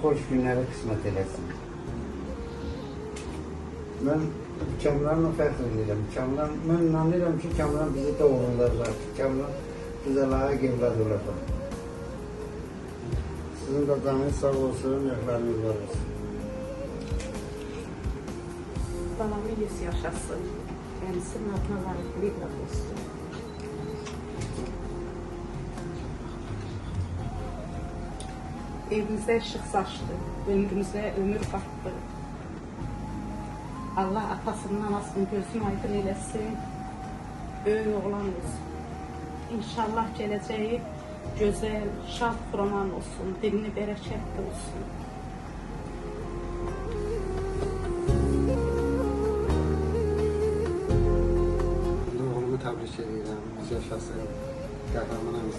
xoş günləri qismət eləsin. Mən Kamranla fəxr edirəm. Mən inanıram ki, Kamran bizi doğrulacaq. Kamran bizə layiq evlad olacaq. Sizin də canınız sağ olsun, yaxlarınız var olsun. Balamız yaşasın. Kendisinin adına layıklı evlat olsun. Evimizde ışık saçtı. Ömrümüze ömür kattı. Allah atasının anasının gözünü aydın eylesin. Böyük oğlan olsun. İnşallah geleceği güzel, şad roman olsun. Dilini bereketli olsun. Oğlumu təbrik edirəm. Yaşasın. Qəhrəmanımız.